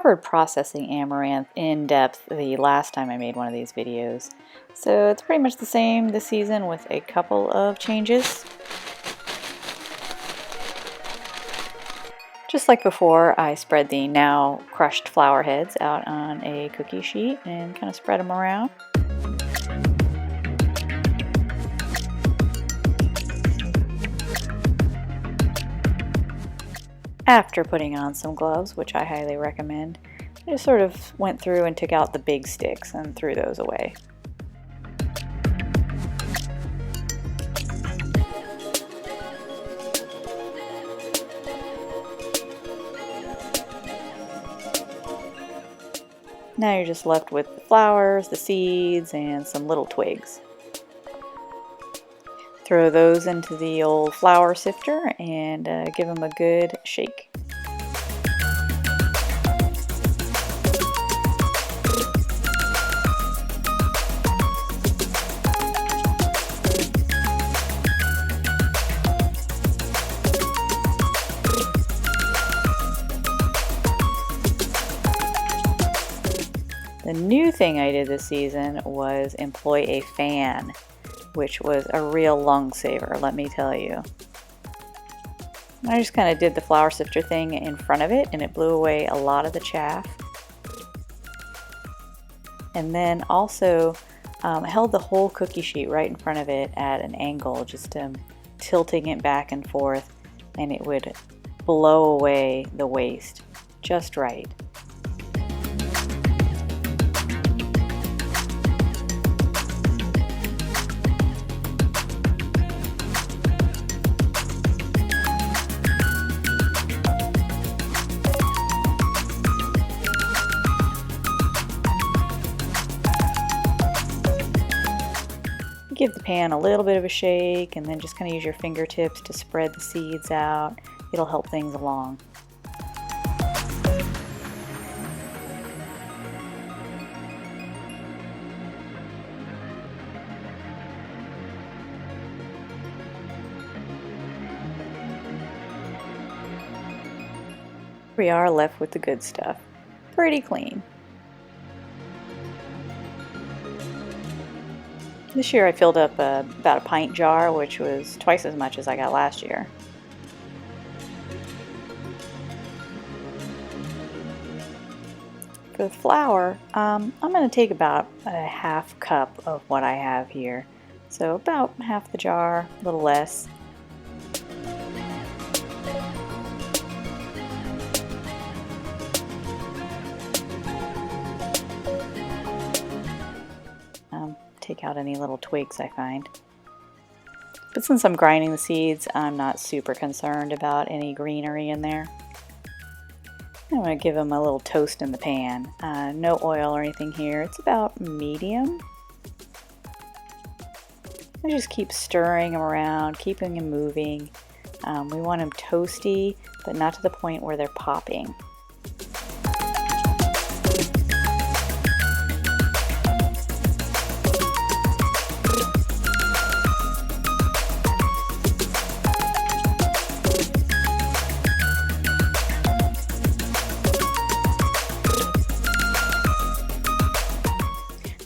covered processing amaranth in depth the last time I made one of these videos, so it's pretty much the same this season with a couple of changes. Just like before, I spread the now crushed flour heads out on a cookie sheet and kind of spread them around. After putting on some gloves, which I highly recommend, I just sort of went through and took out the big sticks and threw those away. Now you're just left with the flowers, the seeds, and some little twigs. Throw those into the old flour sifter and give them a good shake. The new thing I did this season was employ a fan, which was a real lung saver, let me tell you. I just kind of did the flour sifter thing in front of it and it blew away a lot of the chaff. And then also held the whole cookie sheet right in front of it at an angle, just tilting it back and forth, and it would blow away the waste just right. Give the pan a little bit of a shake and then just kind of use your fingertips to spread the seeds out. It'll help things along. We are left with the good stuff. Pretty clean. This year I filled up about a pint jar, which was twice as much as I got last year. For the flour, I'm going to take about a half cup of what I have here. So about half the jar, a little less. Take out any little twigs I find. But since I'm grinding the seeds, I'm not super concerned about any greenery in there. I'm going to give them a little toast in the pan. No oil or anything here. It's about medium. I just keep stirring them around, keeping them moving. We want them toasty, but not to the point where they're popping.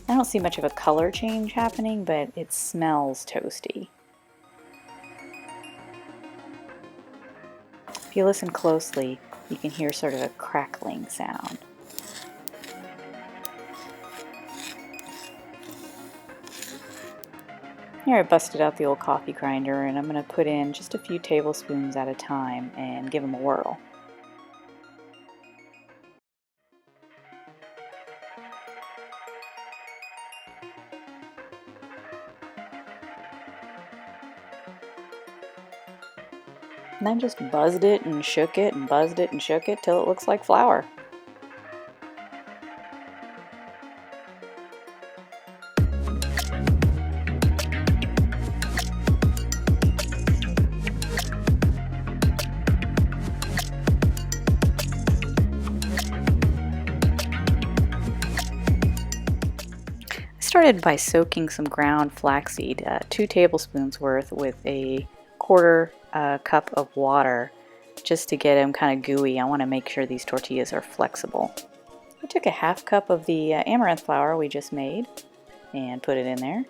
I don't see much of a color change happening, but it smells toasty. If you listen closely, you can hear sort of a crackling sound. Here I busted out the old coffee grinder and I'm going to put in just a few tablespoons at a time and give them a whirl. And then just buzzed it and shook it and buzzed it and shook it till it looks like flour. I started by soaking some ground flaxseed, 2 tablespoons worth, with a quarter cup of water, just to get them kind of gooey. I want to make sure these tortillas are flexible. took a half cup of the amaranth flour we just made and put it in there.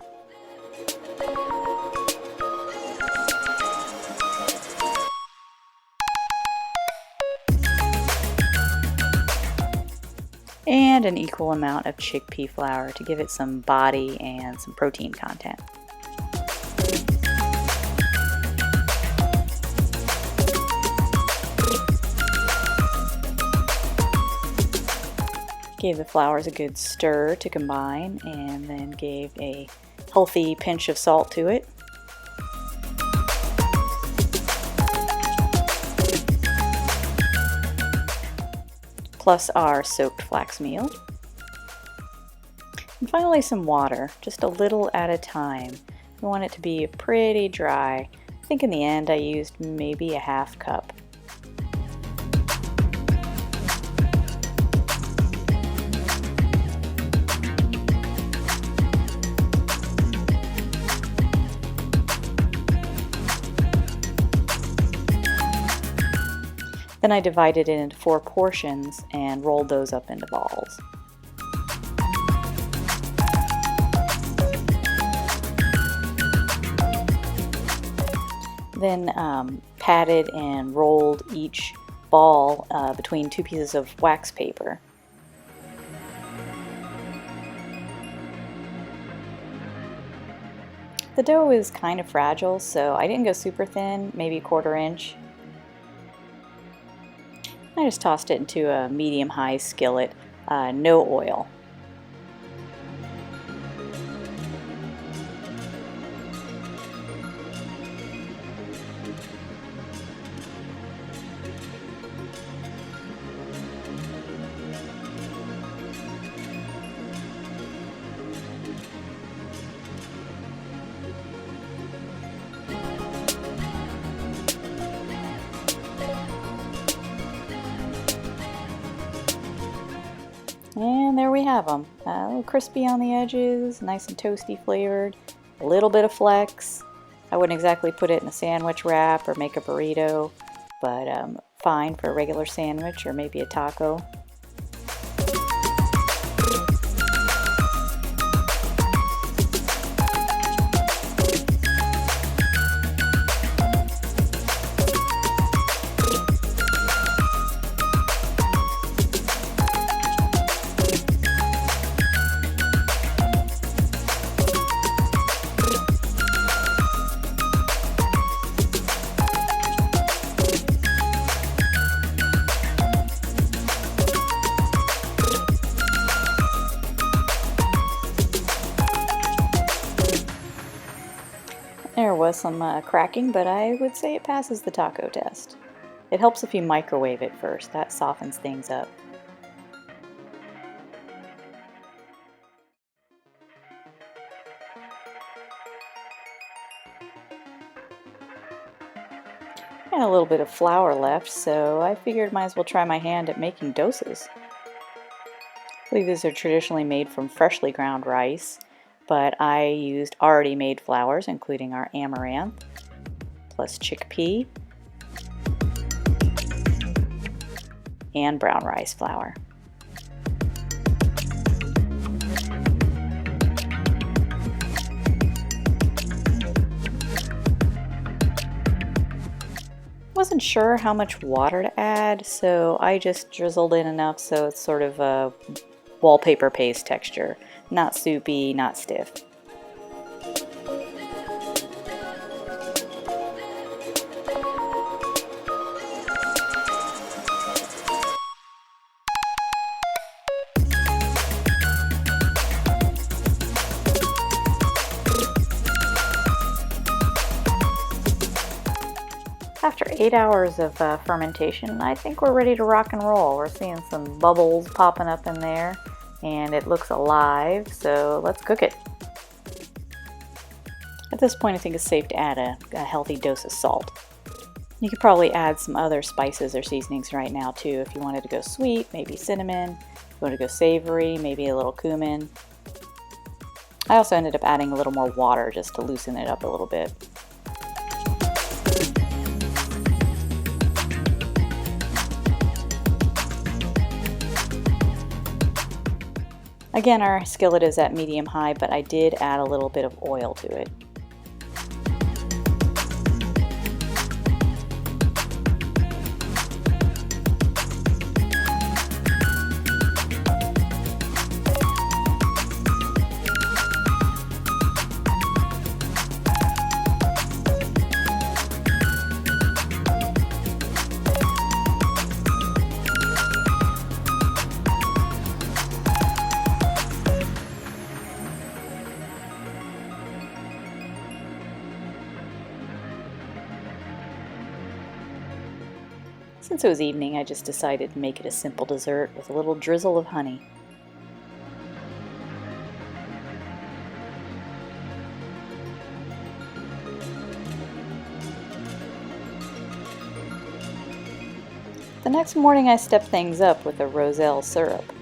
And an equal amount of chickpea flour to give it some body and some protein content. Gave the flours a good stir to combine, and then gave a healthy pinch of salt to it. Plus our soaked flax meal. And finally some water, just a little at a time. We want it to be pretty dry. I think in the end I used maybe a half cup. Then I divided it into 4 portions and rolled those up into balls. Then patted and rolled each ball between 2 pieces of wax paper. The dough is kind of fragile, so I didn't go super thin, maybe a 1/4 inch. I just tossed it into a medium-high skillet, no oil. And there we have them. A little crispy on the edges, nice and toasty flavored, a little bit of flex. I wouldn't exactly put it in a sandwich wrap or make a burrito, but fine for a regular sandwich or maybe a taco. There was some cracking, but I would say it passes the taco test. It helps if you microwave it first. That softens things up. And a little bit of flour left, so I figured might as well try my hand at making dosas. I believe these are traditionally made from freshly ground rice, but I used already made flours, including our amaranth, plus chickpea, and brown rice flour. Wasn't sure how much water to add, so I just drizzled in enough so it's sort of a wallpaper paste texture. Not soupy, not stiff. After 8 hours of fermentation, I think we're ready to rock and roll. We're seeing some bubbles popping up in there, and it looks alive, so let's cook it. At this point, I think it's safe to add a healthy dose of salt. You could probably add some other spices or seasonings right now too. If you wanted to go sweet, maybe cinnamon. If you want to go savory, maybe a little cumin. I also ended up adding a little more water just to loosen it up a little bit. Again, our skillet is at medium-high, but I did add a little bit of oil to it. Since it was evening, I just decided to make it a simple dessert with a little drizzle of honey. The next morning I stepped things up with a Roselle syrup.